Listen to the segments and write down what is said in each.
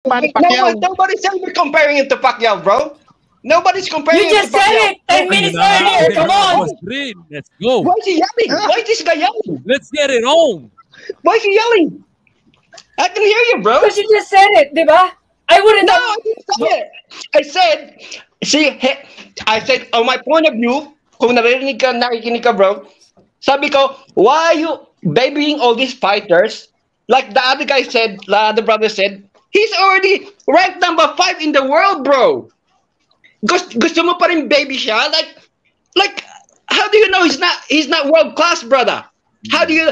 Manny Pacquiao. Nobody's ever comparing him to Pacquiao, bro. Nobody's comparing You him just to Pacquiao. said it 10 minutes earlier. Come on. Let's go. Why is he yelling? Why is this guy yelling? Let's get it on. Why is he yelling? I can hear you, bro. Because you just said it, di ba? I wouldn't No, have... I didn't say it. I said, on my point of view, kung nakikinig ka, bro, sabi ko, why are you babying all these fighters? Like the other guy said, the other brother said, he's already ranked number 5 in the world, bro. Gusto mo pa rin baby siya? Like, how do you know he's not world class, brother? How do you,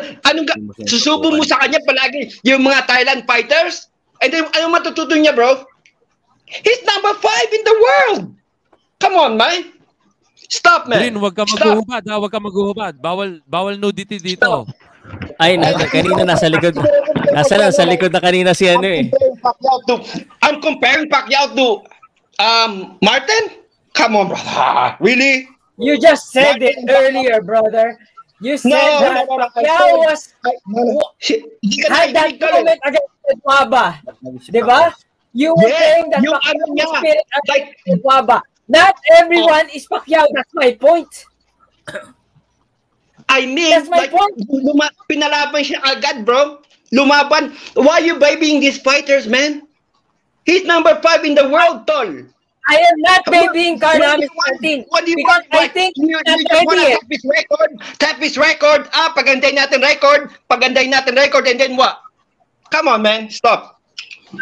susubo mo sa kanya palagi yung mga Thailand fighters? And then, anong matututo niya, bro? He's number 5 in the world! Come on, man. Stop, man. Rin, wag ka maghuhubad, ha? Wag ka maghuhubad. Bawal nudity dito. Ay, kanina nasa likod. Nasa likod na kanina si ano eh. I'm comparing Pacquiao to Martin? Come on, brother. Really? You just said it earlier, brother. You said that Pacquiao had that moment against Edwaba. Diba? You were saying that Pacquiao was spirit against Edwaba. Not everyone is Pacquiao. That's my point. I mean, that's my point. Pinalaban siya agad, bro. Lumaban. Why are you babying these fighters, man? He's number 5 in the world, tol. I am not babying Carl Hamilton. What do you want? I think you just want to tap his record. Pagandahin natin record, and then what? Come on, man. Stop.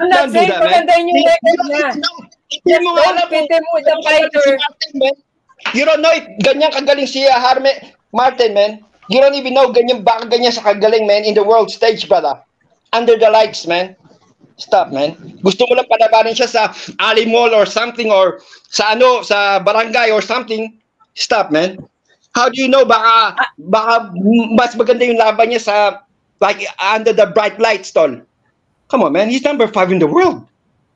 I'm not saying pagandahin yung record niya. Hindi mo alam the fighter. You don't know if ganyan kagaling si Martin, man. You don't even know ganyan sa kagaling, man, in the world stage, brother. Under the lights, man. Stop, man. Gusto mo lang palabanin siya sa alley mall or something or sa barangay or something. Stop, man. How do you know baka mas maganda yung laban niya sa like under the bright lights, tol? Come on, man. He's number 5 in the world.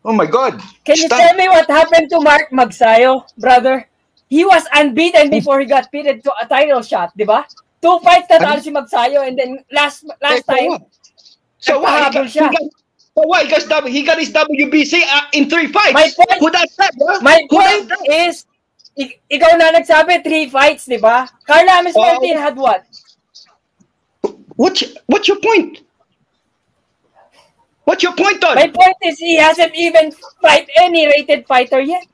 Oh my God. Can you tell me what happened to Mark Magsayo, brother? He was unbeaten before he got pitted to a title shot, di ba? 2 fights natalo si Magsayo and then last time so what? He got his WBC in 3 fights. Who does that, bro? My point is, ikaw na nagsabi 3 fights, di ba? Carl Martin had what? What's your point? What's your point, Don? My point is he hasn't even fight any rated fighter yet.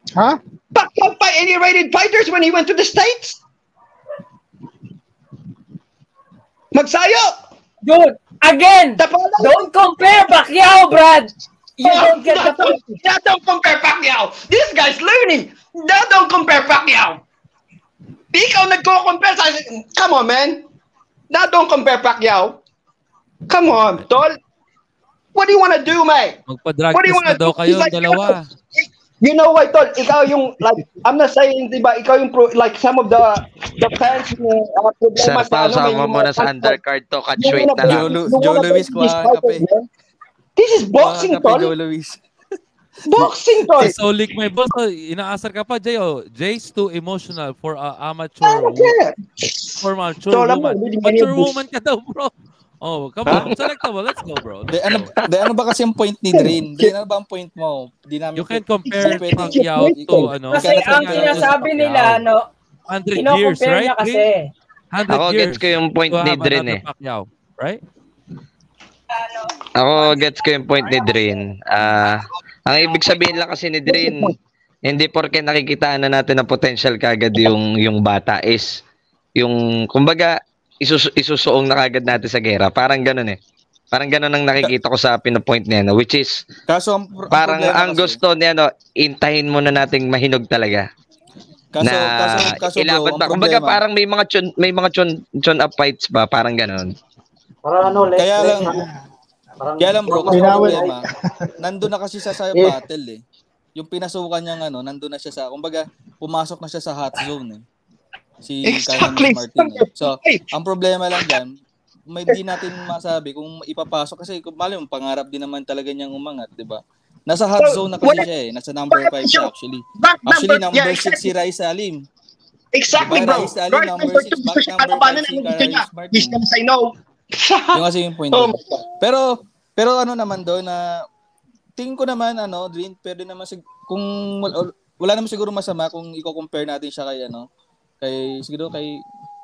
Huh? Pacquiao fight any rated fighters when he went to the States? Magsayo! Dude, again, don't compare Pacquiao, Brad. You don't get the point. Don't compare Pacquiao. This guy's learning. Don't compare Pacquiao. Ikaw nagko-compare sa... Come on, man. Don't compare Pacquiao. Come on, tol. What do you want to do, man? Magpa-drug test na daw kayo, dalawa. You know what, tol? Ikaw yung, like, I'm not saying, di ba, ikaw yung, like, some of the fans, Sir, sama mo na sa undercard to, catch weight na lang. Joe Luis, kuha kape. This is boxing, tol. Joe Luis. Boxing, tol. So, like, my boss, inaasar ka pa, Jay, Jay's too emotional for amateur. For mature woman. Mature woman ka daw, bro. Oh, come on. Selectable. Let's go, bro. Ano ba kasi yung point ni Drin? Ano ba ang point mo? You can compare Pacquiao to, Kasi ang sinasabi nila, 100 years, right? Kasi. 100 Ako years. gets ko yung point ni Drin eh. Pacquiao, right? Ako gets ko yung point ni Drin. Ang ibig sabihin lang kasi ni Drin, hindi porke nakikita na natin ang potential kagad yung bata is yung, kumbaga, isusuong na kagad natin sa gera. Parang ganun eh. Parang ganun ang nakikita ko sa pinapoint niya, which is, parang ang gusto niya, intahin muna nating mahinog talaga. Ilaban pa. Kumbaga parang may mga chon up fights ba, parang ganun. Kaya lang bro, kasi problema, nandun na kasi siya sa battle eh. Yung pinasukan niya nandun na siya sa, kumbaga, pumasok na siya sa hot zone eh. Si Exactly. Martin. So, ang problema lang dyan, may di natin masabi kung ipapasok kasi mali mo, pangarap din naman talaga niyang umangat, di ba? Nasa hot zone na kasi siya eh. Nasa number 5 siya actually. Actually, number 6 si Rais Salim. Exactly, diba, bro. Rais Salim, number 6. Back number 5 si Carl Martin. He's gonna say no. Yung kasi yung point. Pero, Pero ano naman doon na tingin ko naman Drin, pwede naman kung wala naman siguro masama kung i-compare natin siya kay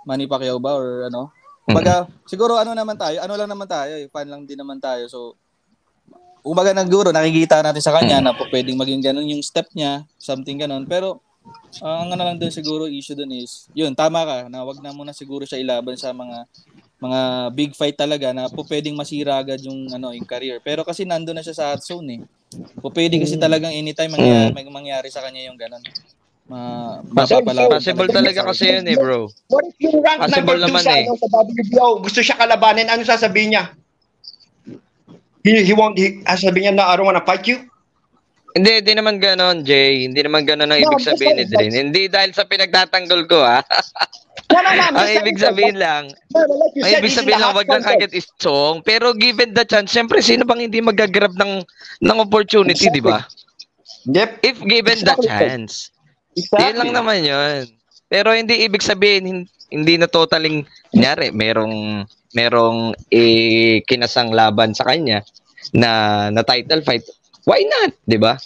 Manny Pacquiao ba or ano. Kumbaga, siguro ano lang naman tayo, fan lang din naman tayo. So kumbaga nakikita natin sa kanya na pwedeng maging ganun yung step niya, something ganun. Pero ang ano lang doon siguro issue doon is, yun, tama ka, na wag na muna siguro siya ilaban sa mga big fight talaga na pwedeng masira agad yung career. Pero kasi nandoon na siya sa hot zone eh. Pwede kasi talagang anytime mangyari sa kanya yung ganun. Possible talaga kasi yun eh, bro. What if yung rank Possible number 2 naman sa, sa WBO, gusto siya kalabanin, ano sasabihin niya? Sasabihin niya na I don't wanna fight you? Hindi naman gano'n, Jay. Hindi naman gano'n ang ibig sabihin ni Drin. Hindi dahil sa pinagtatanggol ko, ha? Ang ibig sabihin lang, wag kang kagad isong. Pero given the chance, syempre, sino bang hindi magagrab ng opportunity, di ba? Yep. If given the chance. Yun lang naman yun. Pero hindi ibig sabihin, hindi na totaling, kunyari, merong kinasang laban sa kanya na title fight. Why not? Diba?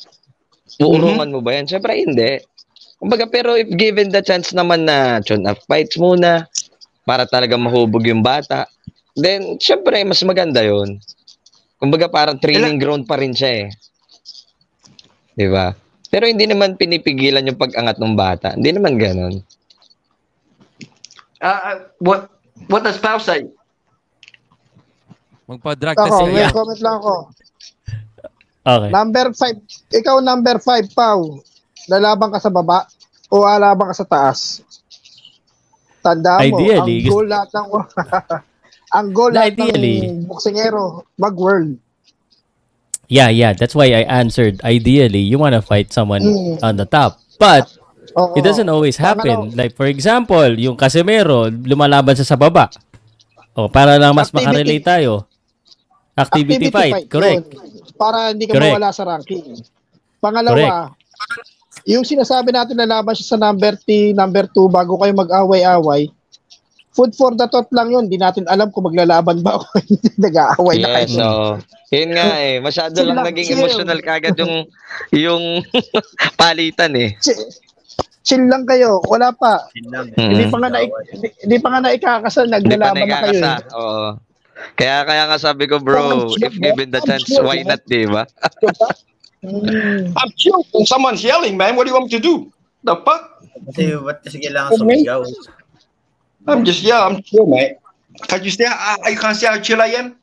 Uurungan mo ba yan? Siyempre hindi. Kumbaga, pero if given the chance naman na tune-up fights muna para talaga mahubog yung bata, then siyempre mas maganda yun. Kumbaga parang training ground pa rin siya eh. Diba? Pero hindi naman pinipigilan yung pag-angat ng bata. Hindi naman ganun. What does Pao say? Magpa-drug test May siya. comment lang ako. Okay. Number 5. Ikaw number 5, Pao. Lalaban ka sa baba o alaban ka sa taas? Tanda mo, Ideally, ang goal lahat ng ang goal lahat ng boksingero, mag-world. Yeah. That's why I answered. Ideally, you want to fight someone on the top. But it doesn't always happen. Like for example, yung Casimero, lumalaban sa baba. Para lang mas makarelate tayo. Activity fight. Correct. Para hindi ka mawala sa ranking. Pangalawa, yung sinasabi natin na laban siya sa number 2 bago kayo mag-away-away, food for the thought lang yun. Hindi natin alam kung maglalaban ba o hindi nag-aaway na kayo. Yes, so, yun nga eh. Masyado lang naging emotional kagad yung palitan eh. Chill lang kayo. Wala pa. Hindi pa nga naikakasal. Naglalaban na kayo. Oo. Kaya nga sabi ko, bro, if given the chance, why not, di ba? I'm chill when someone's yelling, man. What do you want me to do? The fuck? Kasi kailangan sumigaw. I'm chill, mate. Can't you can't see how chill I am?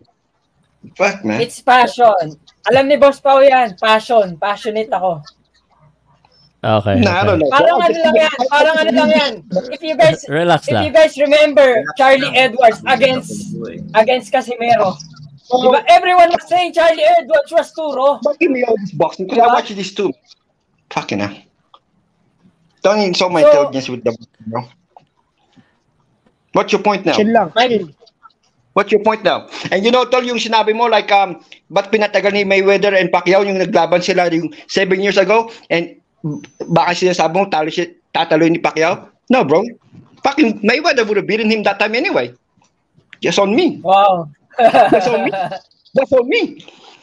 Fuck, man. It's passion. Alam ni Boss Pao yan. Passion. Passionate ako. Okay. Nah, I don't know. Parang ano lang yan. If you guys remember Charlie Edwards against Casimero. Diba? Everyone was saying Charlie Edwards was too raw. But give me all this boxing because I watch this too. Fucking hell. Don't insult my intelligence with the bro. What's your point now? Chill lang. What's your point now? And tol, yung sinabi mo like ba't pinatagal ni Mayweather and Pacquiao yung naglaban sila yung 7 years ago and baka sinasabi mo tatalo ni Pacquiao? No, bro. Fucking Mayweather would have beaten him that time anyway. Just on me. Wow. That's on me.